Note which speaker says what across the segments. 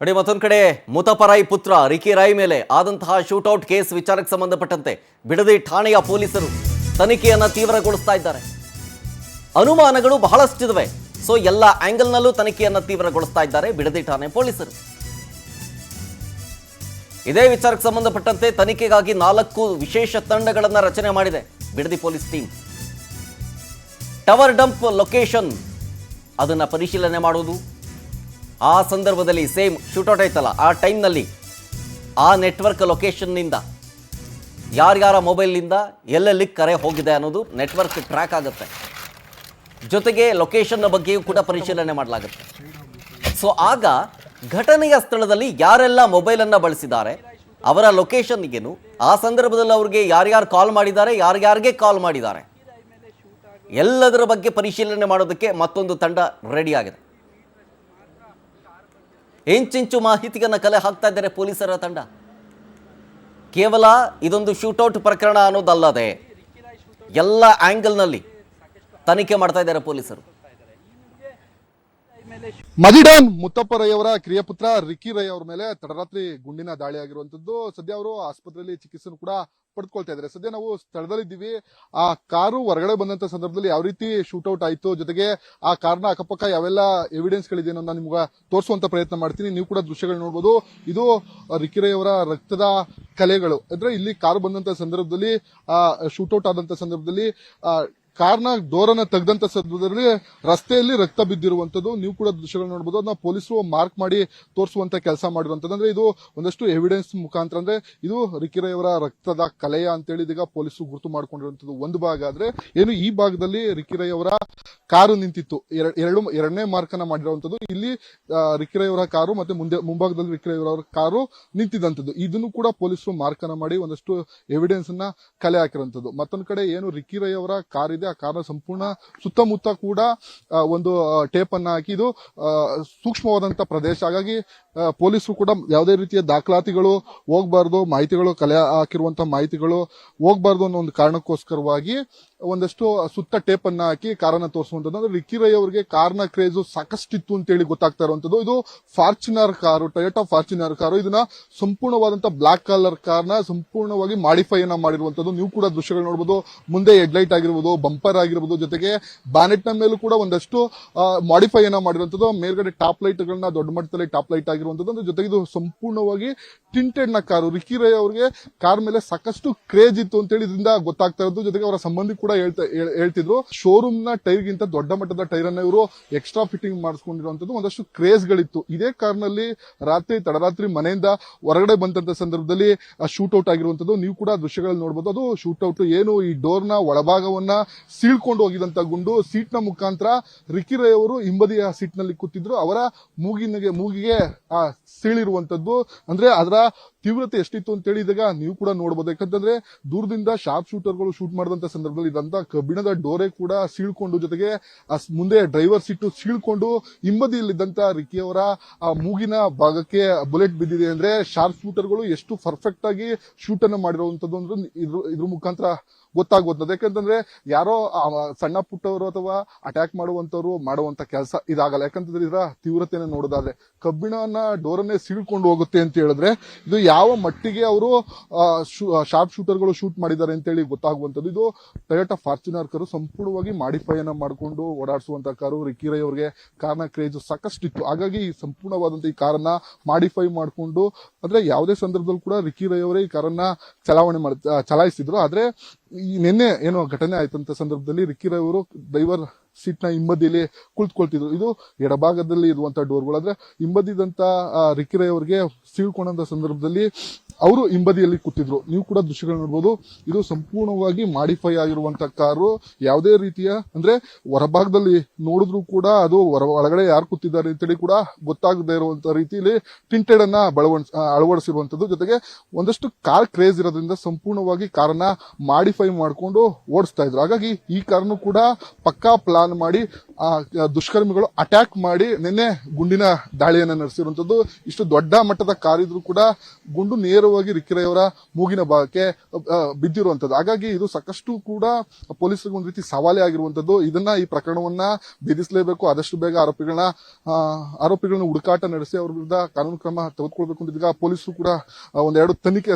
Speaker 1: ನೋಡಿ, ಮತ್ತೊಂದು ಕಡೆ ಮುತಪರಾಯಿ ಪುತ್ರ ರಿಕಿ ರಾಯ್ ಮೇಲೆ ಆದಂತಹ ಶೂಟೌಟ್ ಕೇಸ್ ವಿಚಾರಕ್ಕೆ ಸಂಬಂಧಪಟ್ಟಂತೆ ಬಿಡದಿ ಠಾಣೆಯ ಪೊಲೀಸರು ತನಿಖೆಯನ್ನು ತೀವ್ರಗೊಳಿಸ್ತಾ ಇದ್ದಾರೆ. ಅನುಮಾನಗಳು ಬಹಳಷ್ಟಿವೆ. ಸೊ ಎಲ್ಲ ಆಂಗಲ್ನಲ್ಲೂ ತನಿಖೆಯನ್ನು ತೀವ್ರಗೊಳಿಸ್ತಾ ಇದ್ದಾರೆ ಬಿಡದಿ ಠಾಣೆ ಪೊಲೀಸರು. ಇದೇ ವಿಚಾರಕ್ಕೆ ಸಂಬಂಧಪಟ್ಟಂತೆ ತನಿಖೆಗಾಗಿ 4 ವಿಶೇಷ ತಂಡಗಳನ್ನು ರಚನೆ ಮಾಡಿದೆ Bidadi police team. Tower dump location ಅದನ್ನು ಪರಿಶೀಲನೆ ಮಾಡುವುದು, ಆ ಸಂದರ್ಭದಲ್ಲಿ ಸೇಮ್ ಶೂಟೌಟ್ ಆಯ್ತಲ್ಲ ಆ ಟೈಮ್ನಲ್ಲಿ ಆ ನೆಟ್ವರ್ಕ್ ಲೊಕೇಶನ್ನಿಂದ ಯಾರ್ಯಾರ ಮೊಬೈಲ್ನಿಂದ ಎಲ್ಲೆಲ್ಲಿ ಕರೆ ಹೋಗಿದೆ ಅನ್ನೋದು ನೆಟ್ವರ್ಕ್ ಟ್ರ್ಯಾಕ್ ಆಗುತ್ತೆ. ಜೊತೆಗೆ ಲೊಕೇಶನ್ನ ಬಗ್ಗೆಯೂ ಕೂಡ ಪರಿಶೀಲನೆ ಮಾಡಲಾಗುತ್ತೆ. ಸೊ ಆಗ ಘಟನೆಯ ಸ್ಥಳದಲ್ಲಿ ಯಾರೆಲ್ಲ ಮೊಬೈಲನ್ನು ಬಳಸಿದ್ದಾರೆ, ಅವರ ಲೊಕೇಶನ್ಗೇನು, ಆ ಸಂದರ್ಭದಲ್ಲಿ ಅವ್ರಿಗೆ ಯಾರ್ಯಾರು ಕಾಲ್ ಮಾಡಿದ್ದಾರೆ, ಯಾರ್ಯಾರಿಗೆ ಕಾಲ್ ಮಾಡಿದ್ದಾರೆ, ಎಲ್ಲದರ ಬಗ್ಗೆ ಪರಿಶೀಲನೆ ಮಾಡೋದಕ್ಕೆ ಮತ್ತೊಂದು ತಂಡ ರೆಡಿಯಾಗಿದೆ. ಇಂಚಿಂಚು ಮಾಹಿತಿಯನ್ನು ಕಲೆ ಹಾಕ್ತಾ ಇದ್ದಾರೆ ಪೊಲೀಸರ ತಂಡ. ಕೇವಲ ಇದೊಂದು ಶೂಟೌಟ್ ಪ್ರಕರಣ ಅನ್ನೋದಲ್ಲದೆ ಎಲ್ಲ ಆಂಗಲ್ನಲ್ಲಿ ತನಿಖೆ ಮಾಡ್ತಾ ಇದ್ದಾರೆ ಪೊಲೀಸರು.
Speaker 2: ಮದಿಡಾನ್ ಮುತ್ತಪ್ಪ ರೈ ಅವರ ಕಿರಿಯ ಪುತ್ರ ರಿಕಿ ರೈ ಅವರ ಮೇಲೆ ತಡರಾತ್ರಿ ಗುಂಡಿನ ದಾಳಿ ಆಗಿರುವಂತದ್ದು. ಸದ್ಯ ಅವರು ಆಸ್ಪತ್ರೆಯಲ್ಲಿ ಚಿಕಿತ್ಸೆ ಕೂಡ ಪಡೆದುಕೊಳ್ತಾ ಇದ್ದಾರೆ. ಸದ್ಯ ನಾವು ಸ್ಥಳದಲ್ಲಿದ್ದೀವಿ. ಆ ಕಾರು ಹೊರಗಡೆ ಬಂದಂತ ಸಂದರ್ಭದಲ್ಲಿ ಯಾವ ರೀತಿ ಶೂಟೌಟ್ ಆಯ್ತು, ಜೊತೆಗೆ ಆ ಕಾರ್ನ ಅಕ್ಕಪಕ್ಕ ಯಾವೆಲ್ಲ ಎವಿಡೆನ್ಸ್ ಗಳಿದೆ ಅನ್ನೋ ನಾನು ನಿಮ್ಗೆ ತೋರಿಸುವಂತ ಪ್ರಯತ್ನ ಮಾಡ್ತೀನಿ. ನೀವು ಕೂಡ ದೃಶ್ಯಗಳು ನೋಡಬಹುದು. ಇದು ರಿಕಿ ರೈ ಅವರ ರಕ್ತದ ಕಲೆಗಳು. ಅಂದ್ರೆ ಇಲ್ಲಿ ಕಾರು ಬಂದಂತ ಸಂದರ್ಭದಲ್ಲಿ ಶೂಟೌಟ್ ಆದಂತ ಸಂದರ್ಭದಲ್ಲಿ ಕಾರ್ನ ಡೋರನ್ನ ತೆಗೆದಂತ ಸಂದರ್ಭದಲ್ಲಿ ರಸ್ತೆಯಲ್ಲಿ ರಕ್ತ ಬಿದ್ದಿರುವಂತದ್ದು ನೀವು ಕೂಡ ದೃಶ್ಯಗಳು ನೋಡಬಹುದು. ಅದನ್ನ ಪೊಲೀಸರು ಮಾರ್ಕ್ ಮಾಡಿ ತೋರಿಸುವಂತ ಕೆಲಸ ಮಾಡಿರುವಂತದ್ದು. ಅಂದ್ರೆ ಇದು ಒಂದಷ್ಟು ಎವಿಡೆನ್ಸ್ ಮುಖಾಂತರ, ಅಂದ್ರೆ ಇದು ರಿಕಿ ರೈ ಅವರ ರಕ್ತದ ಕಲೆಯ ಅಂತೇಳಿ ಇದೀಗ ಪೊಲೀಸರು ಗುರುತು ಮಾಡ್ಕೊಂಡಿರುವಂತದ್ದು ಒಂದು ಭಾಗ. ಆದ್ರೆ ಏನು ಈ ಭಾಗದಲ್ಲಿ ರಿಕಿ ರೈ ಅವರ ಕಾರು ನಿಂತಿತ್ತು, ಎರಡನೇ ಮಾರ್ಕ್ ಅನ್ನ ಮಾಡಿರುವಂತದ್ದು. ಇಲ್ಲಿ ರಿಕಿ ರೈ ಅವರ ಕಾರು ಮತ್ತೆ ಮುಂಭಾಗದಲ್ಲಿ ರಿಕಿ ರೈ ಅವರ ಕಾರು ನಿಂತಿದ್ದಂಥದ್ದು. ಇದನ್ನು ಕೂಡ ಪೊಲೀಸರು ಮಾರ್ಕ್ ಅನ್ನ ಮಾಡಿ ಒಂದಷ್ಟು ಎವಿಡೆನ್ಸ್ ಅನ್ನ ಕಲೆ ಹಾಕಿರುವಂತದ್ದು. ಮತ್ತೊಂದು ಕಡೆ ಏನು ರಿಕಿ ರೈ ಅವರ ಕಾರ್ ಇದೆ, ಆ ಕಾರಣ ಸಂಪೂರ್ಣ ಸುತ್ತಮುತ್ತ ಕೂಡ ಒಂದು ಟೇಪ್ ಅನ್ನ ಹಾಕಿ ಇದು ಸೂಕ್ಷ್ಮವಾದಂತ ಪ್ರದೇಶ. ಹಾಗಾಗಿ ಪೊಲೀಸರು ಕೂಡ ಯಾವುದೇ ರೀತಿಯ ದಾಖಲಾತಿಗಳು ಹೋಗ್ಬಾರ್ದು, ಮಾಹಿತಿಗಳು ಕಲೆ ಹಾಕಿರುವಂತಹ ಮಾಹಿತಿಗಳು ಹೋಗ್ಬಾರ್ದು ಅನ್ನೋ ಒಂದು ಕಾರಣಕ್ಕೋಸ್ಕರವಾಗಿ ಒಂದಷ್ಟು ಸುತ್ತ ಟೇಪ್ ಅನ್ನ ಹಾಕಿ ಕಾರನ್ನ ತೋರಿಸುವಂತದ್ದು. ಅಂದ್ರೆ ರಿಕಿ ರೈ ಅವರಿಗೆ ಕಾರ್ನ ಕ್ರೇಜ್ ಸಾಕಷ್ಟಿತ್ತು ಅಂತೇಳಿ ಗೊತ್ತಾಗ್ತಾ ಇರುವಂತದ್ದು. ಇದು Fortuner car, Toyota Fortuner car. ಇದನ್ನ ಸಂಪೂರ್ಣವಾದಂತಹ ಬ್ಲಾಕ್ ಕಲರ್ ಕಾರ್ನ ಸಂಪೂರ್ಣವಾಗಿ ಮಾಡಿಫೈ ಅನ್ನ ಮಾಡಿರುವಂತದ್ದು. ನೀವು ಕೂಡ ದೃಶ್ಯಗಳು ನೋಡಬಹುದು. ಮುಂದೆ ಹೆಡ್ಲೈಟ್ ಆಗಿರ್ಬೋದು, ಬಂಪರ್ ಆಗಿರ್ಬೋದು, ಜೊತೆಗೆ ಬ್ಯಾನೆಟ್ ನ ಮೇಲೂ ಕೂಡ ಒಂದಷ್ಟು ಮಾಡಿಫೈ ಅನ್ನ ಮಾಡಿರುವಂತದ್ದು. ಮೇಲ್ಗಡೆ ಟಾಪ್ ಲೈಟ್ ಗಳನ್ನ ದೊಡ್ಡ ಮಟ್ಟದಲ್ಲಿ ಟಾಪ್ ಲೈಟ್ ಆಗಿರುವಂತದ್ದು. ಜೊತೆಗೆ ಇದು ಸಂಪೂರ್ಣವಾಗಿ ಟಿಂಟೆಡ್ ನ ಕಾರು. ರಿಕಿ ರೈ ಅವರಿಗೆ ಕಾರ್ ಮೇಲೆ ಸಾಕಷ್ಟು ಕ್ರೇಜ್ ಇತ್ತು ಅಂತೇಳಿ ಇದರಿಂದ ಗೊತ್ತಾಗ್ತಾ ಇರೋದು. ಜೊತೆಗೆ ಅವರ ಸಂಬಂಧಿ ಕೂಡ ಹೇಳ್ತಿದ್ರು, ಶೋರೂಮ್ ನ ಟೈರ್ ಗಿಂತ ದೊಡ್ಡ ಮಟ್ಟದ ಟೈರ್ ಅನ್ನ ಇವರು ಎಕ್ಸ್ಟ್ರಾ ಫಿಟ್ಟಿಂಗ್ ಮಾಡಿಸ್ಕೊಂಡಿರುವಂತದ್ದು. ಒಂದಷ್ಟು ಕ್ರೇಜ್ ಗಳಿತ್ತು. ಇದೇ ಕಾರ್ನಲ್ಲಿ ತಡರಾತ್ರಿ ಮನೆಯಿಂದ ಹೊರಗಡೆ ಬಂದಂತ ಸಂದರ್ಭದಲ್ಲಿ ಶೂಟೌಟ್ ಆಗಿರುವಂತದ್ದು. ನೀವು ಕೂಡ ದೃಶ್ಯಗಳಲ್ಲಿ ನೋಡಬಹುದು. ಅದು ಶೂಟೌಟ್ ಏನು ಈ ಡೋರ್ ನ ಒಳಭಾಗವನ್ನ ಸೀಳ್ಕೊಂಡು ಹೋಗಿದಂತ ಗುಂಡು ಸೀಟ್ ನ ಮುಖಾಂತರ ರಿಕಿ ರೈ ಅವರು ಹಿಂಬದಿಯ ಸೀಟ್ ನಲ್ಲಿ ಕೂತಿದ್ರು. ಅವರ ಮೂಗಿಗೆ ಸೀಳಿರುವಂತದ್ದು. ಅಂದ್ರೆ ಅದರ ತೀವ್ರತೆ ಎಷ್ಟಿತ್ತು ಅಂತೇಳಿ ಇದಾಗ ನೀವು ಕೂಡ ನೋಡಬಹುದು. ಯಾಕಂತಂದ್ರೆ ದೂರದಿಂದ ಶಾರ್ಪ್ ಶೂಟರ್ಗಳು ಶೂಟ್ ಮಾಡಿದಂತ ಸಂದರ್ಭದಲ್ಲಿ ಇದಂತ ಕಬ್ಬಿಣದ ಡೋರೆ ಕೂಡ ಸೀಳ್ಕೊಂಡು, ಜೊತೆಗೆ ಮುಂದೆ ಡ್ರೈವರ್ ಸೀಟು ಸೀಳ್ಕೊಂಡು ಹಿಂಬದಿಯಲ್ಲಿದ್ದಂತ ರಿಕಿ ಅವರ ಮೂಗಿನ ಭಾಗಕ್ಕೆ ಬುಲೆಟ್ ಬಿದ್ದಿದೆ. ಅಂದ್ರೆ ಶಾರ್ಪ್ ಶೂಟರ್ಗಳು ಎಷ್ಟು ಪರ್ಫೆಕ್ಟ್ ಆಗಿ ಶೂಟ್ ಅನ್ನು ಮಾಡಿರುವಂತದ್ದು ಅಂದ್ರೆ ಇದ್ರ ಮುಖಾಂತರ ಗೊತ್ತಾಗುತ್ತದೆ. ಯಾಕಂತಂದ್ರೆ ಯಾರೋ ಸಣ್ಣ ಪುಟ್ಟವರು ಅಥವಾ ಅಟ್ಯಾಕ್ ಮಾಡುವಂತವ್ರು ಮಾಡುವಂತ ಕೆಲಸ ಇದಾಗಲ್ಲ. ಯಾಕಂತಂದ್ರೆ ಇದರ ತೀವ್ರತೆಯನ್ನು ನೋಡೋದಾದ್ರೆ ಕಬ್ಬಿಣನ ಡೋರನ್ನೇ ಸೀಳ್ಕೊಂಡು ಹೋಗುತ್ತೆ ಅಂತ ಹೇಳಿದ್ರೆ ಇದು ಯಾವ ಮಟ್ಟಿಗೆ ಅವರು ಶಾರ್ಪ್ ಶೂಟರ್ಗಳು ಶೂಟ್ ಮಾಡಿದ್ದಾರೆ ಅಂತೇಳಿ ಗೊತ್ತಾಗುವಂತದ್ದು. ಇದು ಟೊಯೋಟಾ ಫಾರ್ಚುನರ್ ಕಾರು ಸಂಪೂರ್ಣವಾಗಿ ಮಾಡಿಫೈ ಅನ್ನ ಮಾಡಿಕೊಂಡು ಓಡಾಡಿಸುವಂತ ಕಾರು. ರಿಕಿ ರೈ ಅವರಿಗೆ ಕಾರ್ನ ಕ್ರೇಜ್ ಸಾಕಷ್ಟಿತ್ತು. ಹಾಗಾಗಿ ಸಂಪೂರ್ಣವಾದಂತ ಈ ಕಾರನ್ನ ಮಾಡಿಫೈ ಮಾಡಿಕೊಂಡು, ಅಂದ್ರೆ ಯಾವುದೇ ಸಂದರ್ಭದಲ್ಲಿ ಕೂಡ ರಿಕಿ ರೈ ಅವರೇ ಈ ಕಾರನ್ನ ಚಲಾಯಿಸಿದ್ರು. ಆದ್ರೆ ಈ ನಿನ್ನೆ ಏನೋ ಘಟನೆ ಆಯ್ತಂತ ಸಂದರ್ಭದಲ್ಲಿ ರಿಕಿ ರೈ ಅವರು ಡ್ರೈವರ್ ಸೀಟ್ ನ ಹಿಂಬದಿಯಲ್ಲಿ ಕುಳಿತುಕೊಳ್ತಿದ್ರು. ಇದು ಎಡಭಾಗದಲ್ಲಿ ಇರುವಂತಹ ಡೋರ್ಗಳು. ಆದ್ರೆ ಹಿಂಬದಿದಂತ ರಿಕಿ ರೈ ಅವರಿಗೆ ಸೀಳ್ಕೊಂಡಂತ ಸಂದರ್ಭದಲ್ಲಿ ಅವರು ಹಿಂಬದಿಯಲ್ಲಿ ಕೂತಿದ್ರು. ನೀವು ಕೂಡ ದೃಶ್ಯಗಳು ನೋಡಬಹುದು. ಇದು ಸಂಪೂರ್ಣವಾಗಿ ಮಾಡಿಫೈ ಆಗಿರುವಂತಹ ಕಾರು. ಯಾವುದೇ ರೀತಿಯ ಅಂದ್ರೆ ಹೊರಭಾಗದಲ್ಲಿ ನೋಡಿದ್ರು ಕೂಡ ಅದು ಒಳಗಡೆ ಯಾರು ಕೂತಿದ್ದಾರೆ ಅಂತೇಳಿ ಕೂಡ ಗೊತ್ತಾಗದೇ ಇರುವಂತಹ ರೀತಿಯಲ್ಲಿ ಟಿಂಟೆಡ್ ಅನ್ನ ಅಳವಡಿಸಿರುವಂತದ್ದು. ಜೊತೆಗೆ ಒಂದಷ್ಟು ಕಾರ್ ಕ್ರೇಜ್ ಇರೋದ್ರಿಂದ ಸಂಪೂರ್ಣವಾಗಿ ಕಾರನ್ನ ಮಾಡಿಫೈ ಮಾಡಿಕೊಂಡು ಓಡಿಸ್ತಾ ಇದ್ರು. ಹಾಗಾಗಿ ಈ ಕಾರನ್ನು ಕೂಡ ಪಕ್ಕಾ ಪ್ಲಾನ್ ಪ್ಲಾನ್ ಮಾಡಿ ಆ ದುಷ್ಕರ್ಮಿಗಳು ಅಟ್ಯಾಕ್ ಮಾಡಿ ನಿನ್ನೆ ಗುಂಡಿನ ದಾಳಿಯನ್ನ ನಡೆಸಿರುವಂತದ್ದು. ಇಷ್ಟು ದೊಡ್ಡ ಮಟ್ಟದ ಕಾರಿದ್ರು ಕೂಡ ಗುಂಡು ನೇರವಾಗಿ ರಿಕ್ಕಿ ರೈ ಅವರ ಮೂಗಿನ ಭಾಗಕ್ಕೆ ಬಿದ್ದಿರುವಂತದ್ದು. ಹಾಗಾಗಿ ಇದು ಸಾಕಷ್ಟು ಕೂಡ ಪೊಲೀಸರಿಗೆ ಒಂದು ರೀತಿ ಸವಾಲೇ ಆಗಿರುವಂತದ್ದು. ಈ ಪ್ರಕರಣವನ್ನ ಭೇದಿಸಲೇಬೇಕು, ಆದಷ್ಟು ಬೇಗ ಆರೋಪಿಗಳನ್ನ ಹುಡುಕಾಟ ನಡೆಸಿ ಅವ್ರ ವಿರುದ್ಧ ಕಾನೂನು ಕ್ರಮ ತೆಗೆದುಕೊಳ್ಬೇಕು ಅಂತ ಈಗ ಪೊಲೀಸರು ಕೂಡ ಒಂದೆರಡು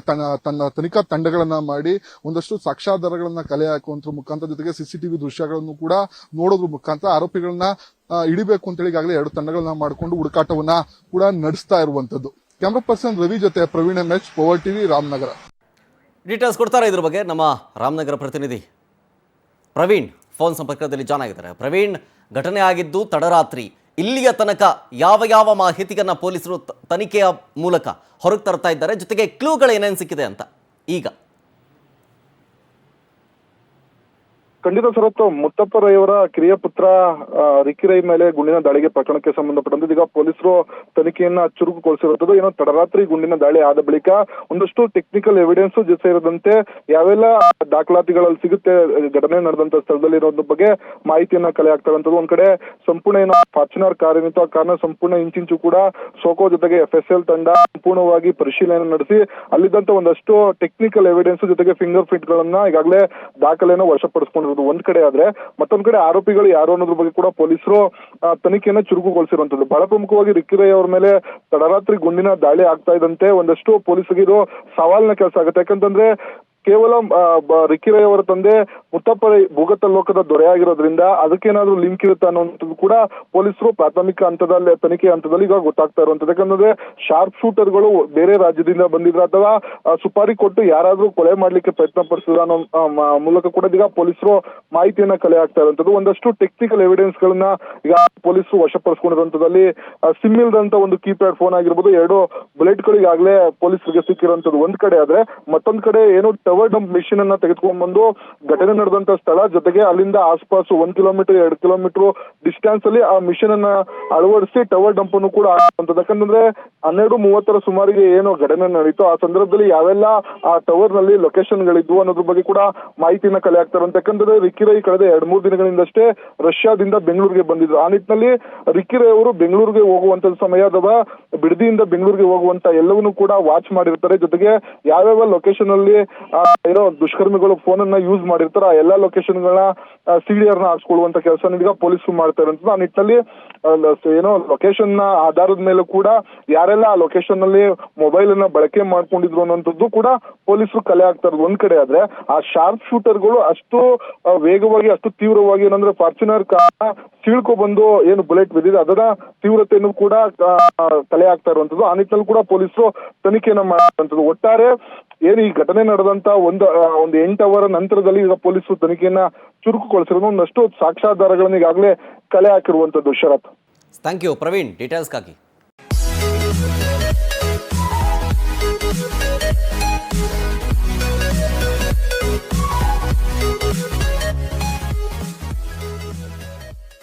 Speaker 2: ತನ್ನ ತನಿಖಾ ತಂಡಗಳನ್ನ ಮಾಡಿ ಒಂದಷ್ಟು ಸಾಕ್ಷ್ಯಾಧಾರಗಳನ್ನ ಕಲೆ ಹಾಕುವಂತ ಮುಖಾಂತರ ಜೊತೆಗೆ ಸಿಸಿಟಿವಿ ದೃಶ್ಯಗಳನ್ನು ಕೂಡ ನೋಡೋದ್ರ ಮುಖಾಂತರ ಆರೋಪಿಗಳನ್ನ ಹಿಡಿಬೇಕು ಅಂತೇಳಿ ಈಗಾಗಲೇ 2 ತಂಡಗಳನ್ನ ಮಾಡಿಕೊಂಡು ಹುಡುಕಾಟವನ್ನ ಕೂಡ ನಡೆಸ್ತಾ ಇರುವಂತದ್ದು. ಕ್ಯಾಮ್ರಾ ಪರ್ಸನ್ ರವಿ ಜೊತೆ Praveen MH, power TV, Ramanagara.
Speaker 1: Details ಕೊಡ್ತಾರೆ ಇದ್ರ ಬಗ್ಗೆ ನಮ್ಮ ರಾಮನಗರ ಪ್ರತಿನಿಧಿ ಪ್ರವೀಣ್ ಫೋನ್ ಸಂಪರ್ಕದಲ್ಲಿ ಜಾಯ್ನ್ ಆಗಿದ್ದಾರೆ. ಪ್ರವೀಣ್, ಘಟನೆ ಆಗಿದ್ದು ತಡರಾತ್ರಿ. ಇಲ್ಲಿಯ ತನಕ ಯಾವ ಮಾಹಿತಿಯನ್ನ ಪೊಲೀಸರು ತನಿಖೆಯ ಮೂಲಕ ಹೊರಗೆ ತರ್ತಾ ಇದ್ದಾರೆ, ಜೊತೆಗೆ ಕ್ಲೂಗಳು ಏನೇನು ಸಿಕ್ಕಿದೆ ಅಂತ ಈಗ?
Speaker 3: ಖಂಡಿತ ಸರತ್, ಮುತ್ತಪ್ಪ ರೈ ಅವರ ಕಿರಿಯ ಪುತ್ರ ರಿಕ್ಕಿ ರೈ ಮೇಲೆ ಗುಂಡಿನ ದಾಳಿಗೆ ಪ್ರಕರಣಕ್ಕೆ ಸಂಬಂಧಪಟ್ಟಂತೆ ಈಗ ಪೊಲೀಸರು ತನಿಖೆಯನ್ನ ಚುರುಕುಗೊಳಿಸಿರುತ್ತದೆ. ಏನೋ ತಡರಾತ್ರಿ ಗುಂಡಿನ ದಾಳಿ ಆದ ಬಳಿಕ ಒಂದಷ್ಟು ಟೆಕ್ನಿಕಲ್ ಎವಿಡೆನ್ಸ್ ಸೇರಿದಂತೆ ಯಾವೆಲ್ಲ ದಾಖಲಾತಿಗಳಲ್ಲಿ ಸಿಗುತ್ತೆ ಘಟನೆ ನಡೆದಂತ ಸ್ಥಳದಲ್ಲಿ ಇರೋದ್ರ ಬಗ್ಗೆ ಮಾಹಿತಿಯನ್ನ ಕಲೆ ಆಗ್ತಾರಂತದ್ದು. ಒಂದ್ ಕಡೆ ಸಂಪೂರ್ಣ ಏನೋ ಫಾರ್ಚುನರ್ ಕಾರ್ ಏನಿತ್ತು ಆ ಕಾರ್ನ ಸಂಪೂರ್ಣ ಇಂಚಿಂಚು ಕೂಡ ಸೋಕೋ ಜೊತೆಗೆ FSL ತಂಡ ಸಂಪೂರ್ಣವಾಗಿ ಪರಿಶೀಲನೆ ನಡೆಸಿ ಅಲ್ಲಿದ್ದಂತ ಒಂದಷ್ಟು ಟೆಕ್ನಿಕಲ್ ಎವಿಡೆನ್ಸ್ ಜೊತೆಗೆ ಫಿಂಗರ್ ಪ್ರಿಂಟ್ ಗಳನ್ನ ಈಗಾಗಲೇ ದಾಖಲೆಯನ್ನು ವಶಪಡಿಸಿಕೊಂಡಿರೋದು ಒಂದ್ ಕಡೆ ಆದ್ರೆ, ಮತ್ತೊಂದ್ ಕಡೆ ಆರೋಪಿಗಳು ಯಾರು ಅನ್ನೋದ್ರ ಬಗ್ಗೆ ಕೂಡ ಪೊಲೀಸರು ತನಿಖೆಯನ್ನ ಚುರುಕುಗೊಳಿಸಿರುವಂತದ್ದು. ಬಹಳ ಪ್ರಮುಖವಾಗಿ ರಿಕ್ಕಿ ರೈ ಅವರ ಮೇಲೆ ತಡರಾತ್ರಿ ಗುಂಡಿನ ದಾಳಿ ಆಗ್ತಾ ಇದ್ದಂತೆ ಒಂದಷ್ಟು ಪೊಲೀಸರಿಗೆ ಇದು ಸವಾಲಿನ ಕೆಲಸ ಆಗುತ್ತೆ. ಯಾಕಂತಂದ್ರೆ ಕೇವಲ ರಿಕ್ಕಿ ರೈ ಅವರ ತಂದೆ ಮುತ್ತಪ್ಪ ರೈ ಭೂಗತ ಲೋಕದ ದೊರೆಯಾಗಿರೋದ್ರಿಂದ ಅದಕ್ಕೇನಾದ್ರೂ ಲಿಂಕ್ ಇರುತ್ತೆ ಅನ್ನೋದು ಕೂಡ ಪೊಲೀಸರು ಪ್ರಾಥಮಿಕ ಹಂತದಲ್ಲಿ ತನಿಖೆ ಹಂತದಲ್ಲಿ ಈಗ ಗೊತ್ತಾಗ್ತಾ ಇರುವಂತದ್ದು. ಯಾಕಂದ್ರೆ ಶಾರ್ಪ್ ಶೂಟರ್ಗಳು ಬೇರೆ ರಾಜ್ಯದಿಂದ ಬಂದಿದ್ರ ಅಥವಾ ಸುಪಾರಿ ಕೊಟ್ಟು ಯಾರಾದ್ರೂ ಕೊಲೆ ಮಾಡ್ಲಿಕ್ಕೆ ಪ್ರಯತ್ನ ಪಡಿಸಿದ್ರ ಅನ್ನೋ ಮೂಲಕ ಕೂಡ ಈಗ ಪೊಲೀಸರು ಮಾಹಿತಿಯನ್ನ ಕಲೆ ಆಗ್ತಾ ಇರುವಂತದ್ದು. ಒಂದಷ್ಟು ಟೆಕ್ನಿಕಲ್ ಎವಿಡೆನ್ಸ್ ಗಳನ್ನ ಈಗ ಪೊಲೀಸರು ವಶಪಡಿಸಿಕೊಂಡಿರುವಂತದಲ್ಲಿ ಸಿಮ್ ಇಲ್ದಂತ ಒಂದು ಕೀಪ್ಯಾಡ್ ಫೋನ್ ಆಗಿರ್ಬೋದು, 2 ಬುಲೆಟ್ ಗಳು ಈಗಾಗಲೇ ಪೊಲೀಸರಿಗೆ ಸಿಕ್ಕಿರುವಂತದ್ದು ಒಂದ್ ಕಡೆ ಆದ್ರೆ, ಮತ್ತೊಂದ್ ಕಡೆ ಏನು ಟವರ್ ಡಂಪ್ ಮಿಷಿನ್ ಅನ್ನ ತೆಗೆದುಕೊಂಡು ಬಂದು ಘಟನೆ ನಡೆದಂತ ಸ್ಥಳ ಜೊತೆಗೆ ಅಲ್ಲಿಂದ ಆಸ್ಪಾಸು 1 ಕಿಲೋಮೀಟರ್ 2 ಕಿಲೋಮೀಟರ್ ಡಿಸ್ಟೆನ್ಸ್ ಅಲ್ಲಿ ಆ ಮಿಷಿನ್ ಅನ್ನ ಅಳವಡಿಸಿ ಟವರ್ ಡಂಪ್ ಅನ್ನು ಕೂಡ ಆಗುವಂತದ್ದು. ಯಾಕಂದ್ರೆ 12:30 ಸುಮಾರಿಗೆ ಏನು ಘಟನೆ ನಡೀತು ಆ ಸಂದರ್ಭದಲ್ಲಿ ಯಾವೆಲ್ಲ ಆ ಟವರ್ ನಲ್ಲಿ ಲೊಕೇಶನ್ ಗಳಿದ್ವು ಅನ್ನೋದ್ರ ಬಗ್ಗೆ ಕೂಡ ಮಾಹಿತಿನ ಕಲೆ ಆಗ್ತಾರಂತೆ. ಯಾಕಂದ್ರೆ ರಿಕ್ಕಿ ರೈ ಕಳೆದ 2-3 ದಿನಗಳಿಂದಷ್ಟೇ ರಷ್ಯಾದಿಂದ ಬೆಂಗಳೂರಿಗೆ ಬಂದಿದ್ರು. ಆ ನಿಟ್ಟಿನಲ್ಲಿ ರಿಕ್ಕಿ ರೈ ಅವರು ಬೆಂಗಳೂರಿಗೆ ಹೋಗುವಂತ ಸಮಯ ಅಥವಾ ಬಿಡದಿಯಿಂದ ಬೆಂಗಳೂರಿಗೆ ಹೋಗುವಂತ ಎಲ್ಲವನ್ನೂ ಕೂಡ ವಾಚ್ ಮಾಡಿರ್ತಾರೆ. ಜೊತೆಗೆ ಯಾವ್ಯಾವ ಲೊಕೇಶನ್ ಅಲ್ಲಿ ಏನೋ ದುಷ್ಕರ್ಮಿಗಳು ಫೋನ್ ಅನ್ನ ಯೂಸ್ ಮಾಡಿರ್ತಾರೆ ಆ ಎಲ್ಲಾ ಲೊಕೇಶನ್ ಗಳನ್ನ CDR ನ ಹಾಕ್ಸ್ಕೊಳ್ಳುವಂತ ಕೆಲಸ ಈಗ ಪೊಲೀಸರು ಮಾಡ್ತಾ ಇರುವಂತದ್ದು. ಆ ನಿಟ್ಟಿನಲ್ಲಿ ಏನೋ ಲೊಕೇಶನ್ ನ ಆಧಾರದ ಮೇಲೆ ಕೂಡ ಯಾರೆಲ್ಲ ಆ ಲೊಕೇಶನ್ ನಲ್ಲಿ ಮೊಬೈಲ್ ಅನ್ನ ಬಳಕೆ ಮಾಡ್ಕೊಂಡಿದ್ರು ಅನ್ನೋಂಥದ್ದು ಕೂಡ ಪೊಲೀಸರು ಕಲೆ ಆಗ್ತಾ ಇರೋದು ಒಂದ್ ಕಡೆ ಆದ್ರೆ, ಆ ಶಾರ್ಪ್ ಶೂಟರ್ಗಳು ಅಷ್ಟು ವೇಗವಾಗಿ ಅಷ್ಟು ತೀವ್ರವಾಗಿ ಏನಂದ್ರೆ ಫಾರ್ಚುನರ್ ಕಾರ್ ಸೀಳ್ಕೊ ಬಂದು ಏನು ಬುಲೆಟ್ ಬಿದ್ದಿದೆ ಅದರ ತೀವ್ರತೆಯನ್ನು ಕೂಡ ಕಲೆ ಆಗ್ತಾ ಇರುವಂತದ್ದು. ಆ ನಿಟ್ಟಿನಲ್ಲಿ ಕೂಡ ಪೊಲೀಸರು ತನಿಖೆಯನ್ನ ಮಾಡುವಂತದ್ದು. ಒಟ್ಟಾರೆ ಏನು ಈ ಘಟನೆ ನಡೆದಂತ ಒಂದು 8 ಅವರ್ ನಂತರದಲ್ಲಿ ಈಗ ಪೊಲೀಸರು ತನಿಖೆಯನ್ನ ಚುರುಕುಗೊಳಿಸಿರೋದು. ಒಂದಷ್ಟು ಸಾಕ್ಷ್ಯಾಧಾರಗಳನ್ನು ಈಗಾಗಲೇ ಕಲೆ ಹಾಕಿರುವಂತದ್ದು. ಶರತ್,
Speaker 1: ಥ್ಯಾಂಕ್ ಯು ಪ್ರವೀಣ್ ಡೀಟೇಲ್ಸ್ಗಾಗಿ.